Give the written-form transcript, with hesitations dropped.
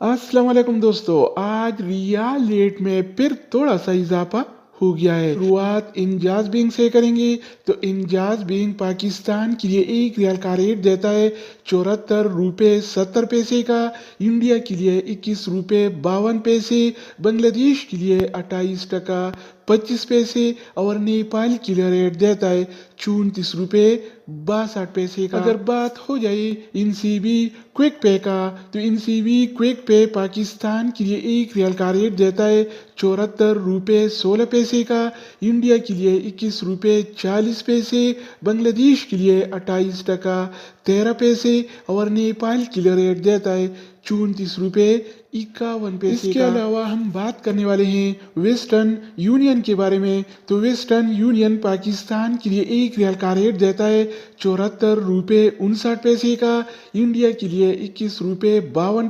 अस्सलाम वालेकुम दोस्तों, आज रियाल रेट में फिर थोड़ा सा इजाफा हो गया है। शुरुआत इंजाज बैंक से करेंगे तो इंजाज बैंक पाकिस्तान के लिए एक रियाल का रेट देता है 74 रुपये 70 पैसे का, इंडिया के लिए 21 रुपये 52 पैसे, बांग्लादेश के लिए 28 टका 25 पैसे और नेपाल के लिए रेट देता है 34 रुपये 62 पैसे का। अगर बात हो जाए इनसीबी क्विक पे का तो इनसीबी क्विक पे पाकिस्तान के लिए एक रियाल का रेट देता है 74 रुपये 16 पैसे का, इंडिया के लिए 21 रुपये 40 पैसे, बांग्लादेश के लिए 28 टका 13 पैसे और नेपाल के लिए रेट देता है 34 रुपये 51 पैसे। इसके अलावा हम बात करने वाले हैं वेस्टर्न यूनियन के बारे में। तो वेस्टर्न यूनियन पाकिस्तान के लिए एक रियाल का रेट देता है 74 रुपये 59 पैसे का, इंडिया के लिए 21 रुपये 52